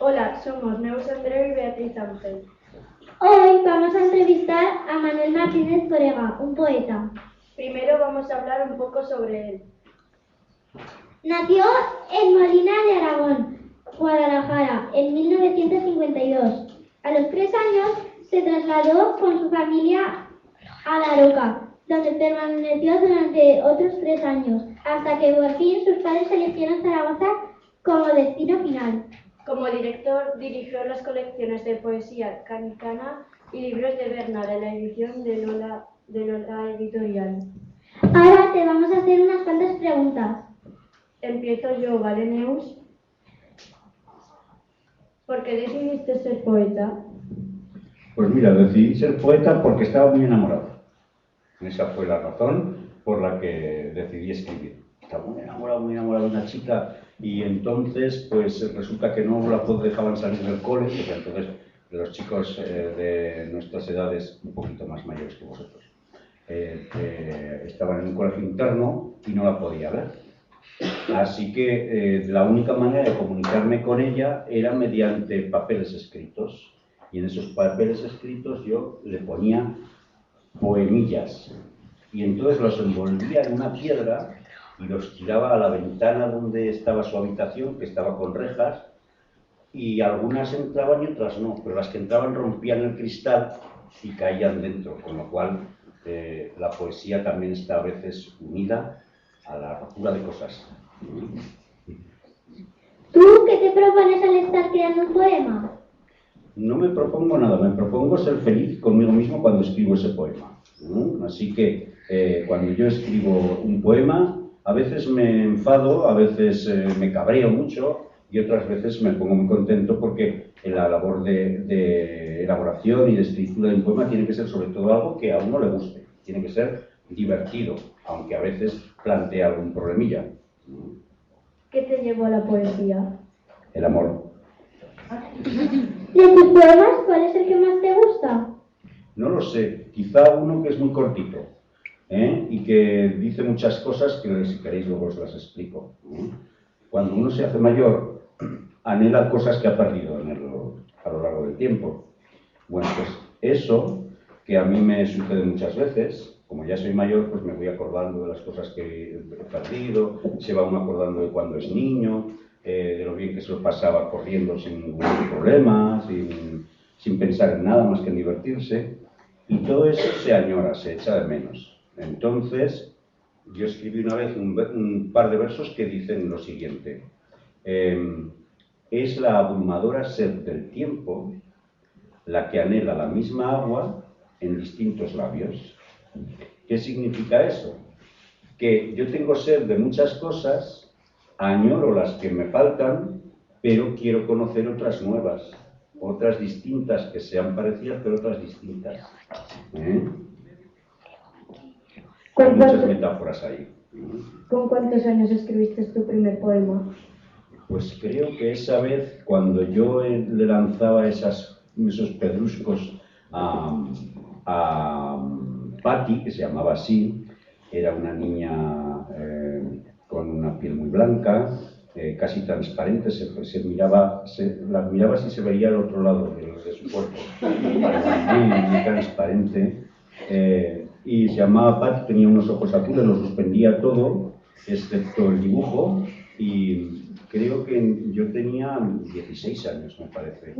Hola, somos Neus Andreu y Beatriz Ángel. Hoy vamos a entrevistar a Manuel Martínez Torega, un poeta. Primero vamos a hablar un poco sobre él. Nació en Molina de Aragón, Guadalajara, en 1952. A los 3 años se trasladó con su familia a La Roca, donde permaneció durante otros 3 años, hasta que por fin sus padres eligieron Zaragoza como destino final. Como director dirigió las colecciones de poesía Canicana y libros de Berna de la edición de Lola Editorial. Ahora te vamos a hacer unas cuantas preguntas. Empiezo yo, ¿vale, Neus? ¿Por qué decidiste ser poeta? Pues mira, decidí ser poeta porque estaba muy enamorado. Esa fue la razón por la que decidí escribir. Estaba muy enamorado de una chica y entonces pues resulta que no la dejaban salir del cole, porque entonces los chicos de nuestras edades, un poquito más mayores que vosotros, estaban en un colegio interno y no la podía ver. Así que la única manera de comunicarme con ella era mediante papeles escritos. Y en esos papeles escritos yo le ponía poemillas. Y entonces los envolvía en una piedra y los tiraba a la ventana donde estaba su habitación, que estaba con rejas, y algunas entraban y otras no, pero las que entraban rompían el cristal y caían dentro, con lo cual la poesía también está a veces unida a la rotura de cosas. ¿Tú qué te propones al estar creando un poema? No me propongo nada, me propongo ser feliz conmigo mismo cuando escribo ese poema. Así que cuando yo escribo un poema, a veces me enfado, a veces me cabreo mucho y otras veces me pongo muy contento porque la labor de elaboración y de escritura de un poema tiene que ser sobre todo algo que a uno le guste, tiene que ser divertido, aunque a veces plantee algún problemilla. ¿Qué te llevó a la poesía? El amor. ¿De tus poemas cuál es el que más te gusta? No lo sé, quizá uno que es muy cortito y que dice muchas cosas que si queréis luego os las explico. Cuando uno se hace mayor, anhela cosas que ha perdido a lo largo del tiempo. Bueno, pues eso, que a mí me sucede muchas veces, como ya soy mayor, pues me voy acordando de las cosas que he perdido, se va uno acordando de cuando es niño, de lo bien que se lo pasaba corriendo sin ningún problema, sin pensar en nada más que en divertirse, y todo eso se añora, se echa de menos. Entonces, yo escribí una vez un par de versos que dicen lo siguiente: es la abrumadora sed del tiempo la que anhela la misma agua en distintos labios. ¿Qué significa eso? Que yo tengo sed de muchas cosas, añoro las que me faltan, pero quiero conocer otras nuevas, otras distintas, que sean parecidas, pero otras distintas. Hay muchas metáforas ahí. ¿Con cuántos años escribiste tu primer poema? Pues creo que esa vez, cuando yo le lanzaba esos pedruscos a Patty, que se llamaba así, era una niña con una piel muy blanca, casi transparente, la mirabas y se veía al otro lado de su cuerpo, muy transparente, y se llamaba Patty, tenía unos ojos azules, lo suspendía todo, excepto el dibujo, y creo que yo tenía 16 años, me parece.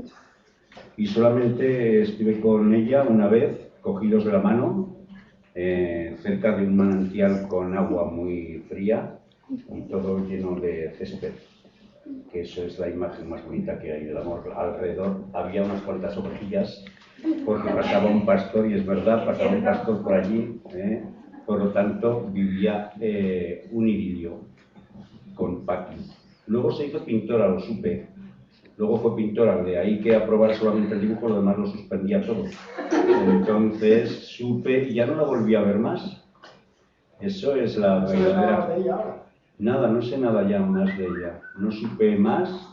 Y solamente estuve con ella una vez, cogidos de la mano, cerca de un manantial con agua muy fría y todo lleno de césped, que eso es la imagen más bonita que hay del amor. Alrededor había unas cuantas ovejillas, porque pasaba un pastor, y es verdad, pasaba un pastor por allí, por lo tanto vivía un idilio con Paqui. Luego se hizo pintora, lo supe. Luego fue pintora, de ahí que aprobara solamente el dibujo, lo demás lo suspendía todo. Entonces supe y ya no la volví a ver más. Eso es la verdadera. Nada, no sé nada ya más de ella. No supe más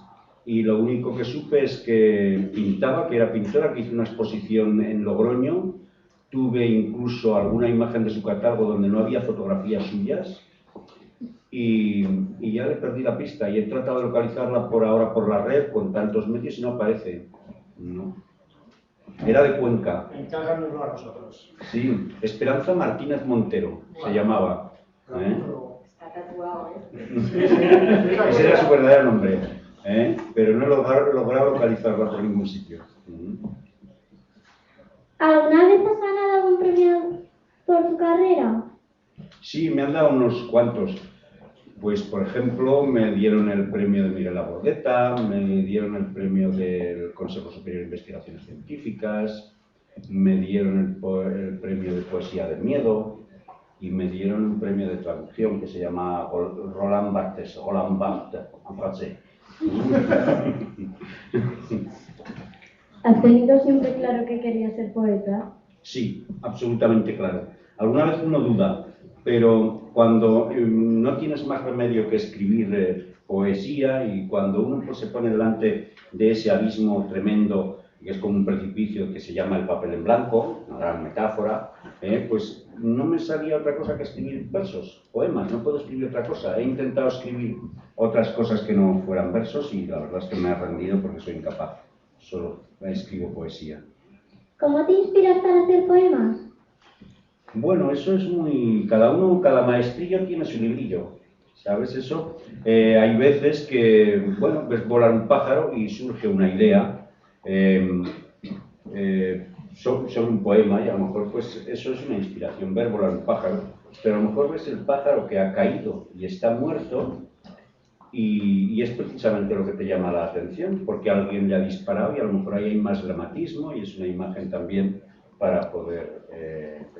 y lo único que supe es que pintaba, que era pintora, que hizo una exposición en Logroño. Tuve incluso alguna imagen de su catálogo donde no había fotografías suyas. Y ya le perdí la pista y he tratado de localizarla por ahora por la red con tantos medios y no aparece. No. Era de Cuenca. Encárganoslo a nosotros. Sí, Esperanza Martínez Montero se llamaba. Está tatuado, Ese era su verdadero nombre, pero no he logrado localizarla por ningún sitio. ¿Alguna vez has ganado algún premio por tu carrera? Sí, me han dado unos cuantos. Pues, por ejemplo, me dieron el premio de Miguel Labordeta, me dieron el premio del Consejo Superior de Investigaciones Científicas, me dieron el premio de Poesía del Miedo y me dieron un premio de traducción que se llama Roland Barthes, en francés. ¿Has tenido siempre claro que querías ser poeta? Sí, absolutamente claro. Alguna vez uno duda, pero cuando no tienes más remedio que escribir poesía y cuando uno pues, se pone delante de ese abismo tremendo, que es como un precipicio que se llama el papel en blanco, una gran metáfora, pues no me salía otra cosa que escribir versos, poemas, no puedo escribir otra cosa. He intentado escribir otras cosas que no fueran versos y la verdad es que me he rendido porque soy incapaz, solo escribo poesía. ¿Cómo te inspiras para hacer poemas? Bueno, eso es muy... Cada maestrillo tiene su librillo, ¿sabes eso? Hay veces que, bueno, ves volar un pájaro y surge una idea sobre un poema y a lo mejor pues eso es una inspiración, ver volar un pájaro, pero a lo mejor ves el pájaro que ha caído y está muerto y es precisamente lo que te llama la atención, porque alguien le ha disparado y a lo mejor ahí hay más dramatismo y es una imagen también para poder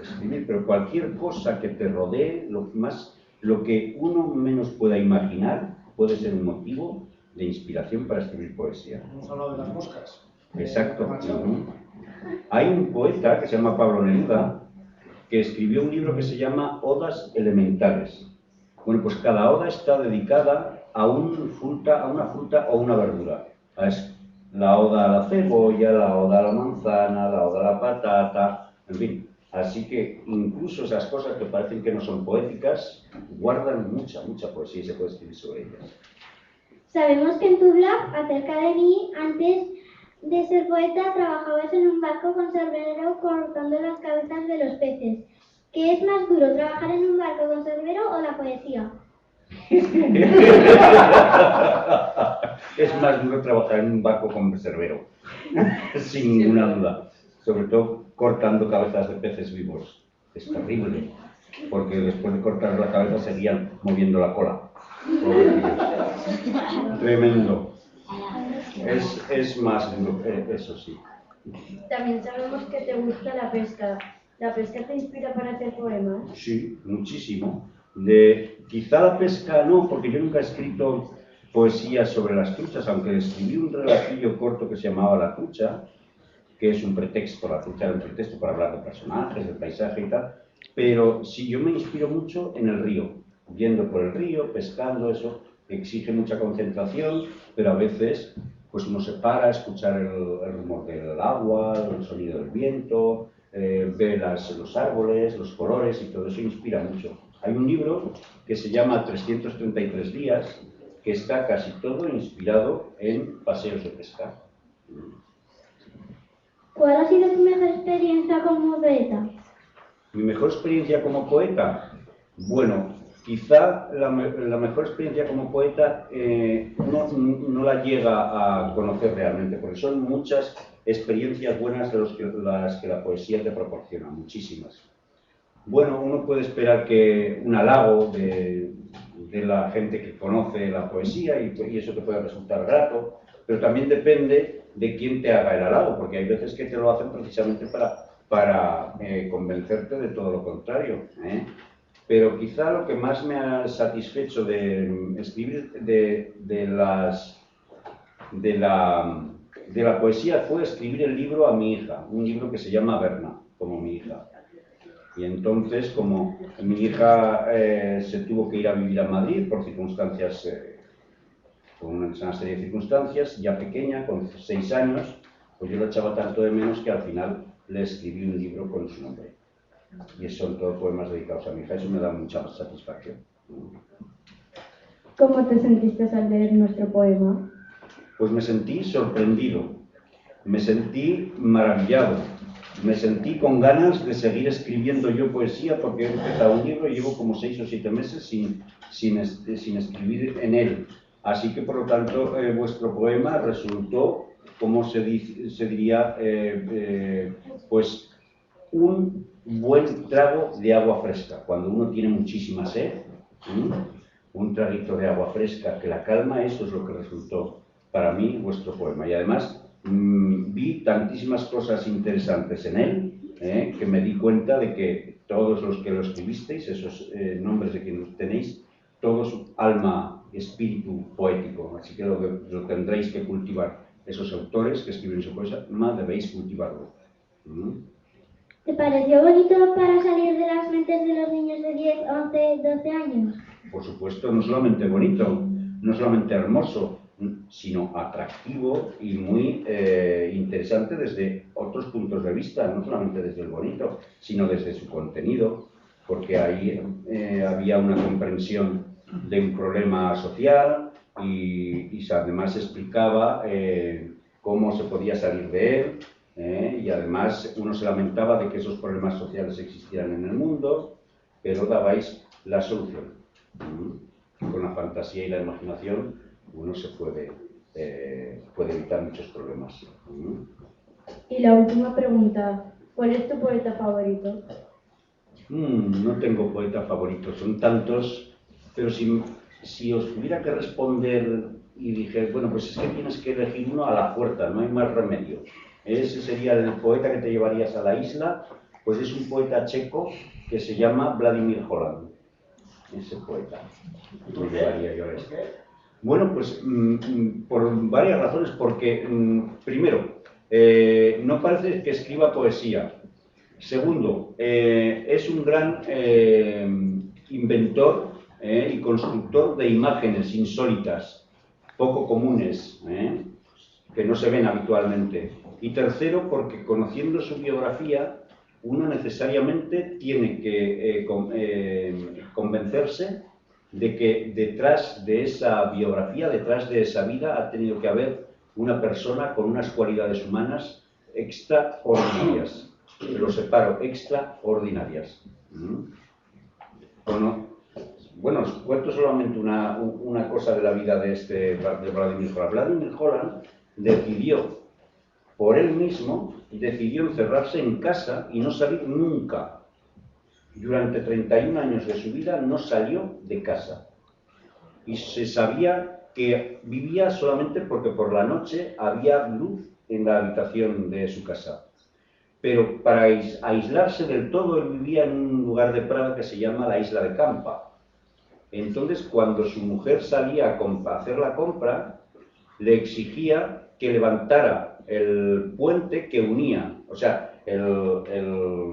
escribir, pero cualquier cosa que te rodee, lo que uno menos pueda imaginar, puede ser un motivo de inspiración para escribir poesía. Hemos hablado de las moscas. Exacto. Hay un poeta que se llama Pablo Neruda, que escribió un libro que se llama Odas Elementales. Bueno, pues cada oda está dedicada a una fruta o una verdura. La oda a la cebolla, la oda a la manzana, la oda a la patata, en fin. Así que incluso esas cosas que parecen que no son poéticas, guardan mucha poesía y se puede escribir sobre ellas. Sabemos que en tu blog, acerca de mí, antes de ser poeta, trabajabas en un barco conservero cortando las cabezas de los peces. ¿Qué es más duro, trabajar en un barco conservero o la poesía? Es más duro trabajar en un barco conservero, sin ninguna duda. Sobre todo cortando cabezas de peces vivos. Es terrible, porque después de cortar la cabeza seguían moviendo la cola. Tremendo. Es más duro, eso sí. También sabemos que te gusta la pesca. ¿La pesca te inspira para hacer poemas? Sí, muchísimo. Quizá la pesca no, porque yo nunca he escrito poesía sobre las truchas, aunque escribí un relatillo corto que se llamaba La trucha, que es un pretexto, la trucha era un pretexto para hablar de personajes, del paisaje y tal, pero sí, yo me inspiro mucho en el río, yendo por el río, pescando, eso exige mucha concentración, pero a veces pues uno se para a escuchar el rumor del agua, el sonido del viento, ve los árboles, los colores y todo eso inspira mucho. Hay un libro que se llama 333 días, que está casi todo inspirado en paseos de pesca. ¿Cuál ha sido tu mejor experiencia como poeta? Mi mejor experiencia como poeta, bueno, quizá la mejor experiencia como poeta no la llega a conocer realmente, porque son muchas experiencias buenas las que la poesía te proporciona, muchísimas. Bueno, uno puede esperar que un halago de la gente que conoce la poesía y eso te puede resultar grato, pero también depende de quién te haga el halago, porque hay veces que te lo hacen precisamente para convencerte de todo lo contrario. Pero quizá lo que más me ha satisfecho de escribir de la poesía fue escribir el libro a mi hija, un libro que se llama Berna, como mi hija. Y entonces, como mi hija se tuvo que ir a vivir a Madrid por circunstancias, con una serie de circunstancias, ya pequeña, con 6 años, pues yo lo echaba tanto de menos que al final le escribí un libro con su nombre. Y son todos poemas dedicados a mi hija, eso me da mucha satisfacción. ¿Cómo te sentiste al leer nuestro poema? Pues me sentí sorprendido, me sentí maravillado, me sentí con ganas de seguir escribiendo yo poesía porque he empezado un libro y llevo como 6 o 7 meses sin escribir en él. Así que, por lo tanto, vuestro poema resultó, como se diría, pues un buen trago de agua fresca. Cuando uno tiene muchísima sed, un traguito de agua fresca que la calma, eso es lo que resultó para mí vuestro poema. Y además vi tantísimas cosas interesantes en él, que me di cuenta de que todos los que lo escribisteis, esos nombres de quienes tenéis, todo su alma, espíritu poético. Así que lo tendréis que cultivar. Esos autores que escriben su poesía, más debéis cultivarlo. ¿Te pareció bonito para salir de las mentes de los niños de 10, 11, 12 años? Por supuesto, no solamente bonito, no solamente hermoso, sino atractivo y muy interesante desde otros puntos de vista, no solamente desde el bonito, sino desde su contenido, porque ahí había una comprensión de un problema social y además explicaba cómo se podía salir de él. Y además uno se lamentaba de que esos problemas sociales existieran en el mundo, pero dabais la solución. Con la fantasía y la imaginación uno se puede evitar muchos problemas. Y la última pregunta, ¿cuál es tu poeta favorito? No tengo poeta favorito, son tantos, pero si os tuviera que responder y dije, bueno, pues es que tienes que elegir uno a la fuerza, no hay más remedio. Ese sería el poeta que te llevarías a la isla, pues es un poeta checo que se llama Vladimir Holland. Ese poeta me llevaría yo a la isla. Bueno, pues por varias razones, porque primero, no parece que escriba poesía. Segundo, es un gran inventor y constructor de imágenes insólitas, poco comunes, que no se ven habitualmente. Y tercero, porque conociendo su biografía, uno necesariamente tiene que convencerse de que detrás de esa biografía, detrás de esa vida, ha tenido que haber una persona con unas cualidades humanas extraordinarias. Lo separo, extraordinarias. Bueno, os cuento solamente una cosa de la vida de Vladimir Holland. Vladimir Holland decidió, por él mismo, encerrarse en casa y no salir nunca. Durante 31 años de su vida no salió de casa. Y se sabía que vivía solamente porque por la noche había luz en la habitación de su casa. Pero para aislarse del todo, él vivía en un lugar de Praga que se llama la Isla de Campa. Entonces, cuando su mujer salía a hacer la compra, le exigía que levantara el puente que unía, o sea, el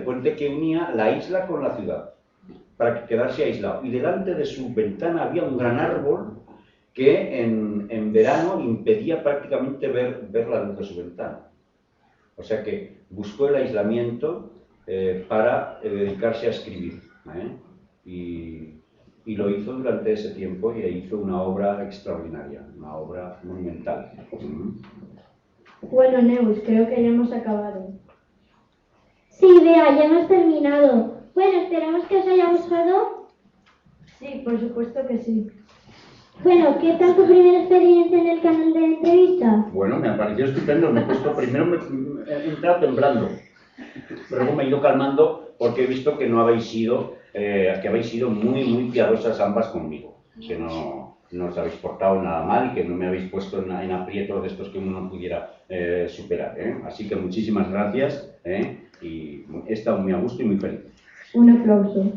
puente que unía la isla con la ciudad, para que quedase aislado. Y delante de su ventana había un gran árbol que en verano impedía prácticamente ver la luz de su ventana. O sea que buscó el aislamiento para dedicarse a escribir. Y lo hizo durante ese tiempo y hizo una obra extraordinaria, una obra monumental. Bueno, Neus, creo que ya hemos acabado. Sí, Bea, ya hemos terminado. Bueno, esperamos que os haya gustado. Sí, por supuesto que sí. Bueno, ¿qué tal tu primera experiencia en el canal de entrevista? Bueno, me ha parecido estupendo. Primero me he entrado temblando, pero luego me he ido calmando porque he visto que habéis sido muy, muy piadosas ambas conmigo, que no os habéis portado nada mal y que no me habéis puesto en aprietos de estos que uno no pudiera superar. Así que muchísimas gracias y he estado muy a gusto y muy feliz. Un aplauso.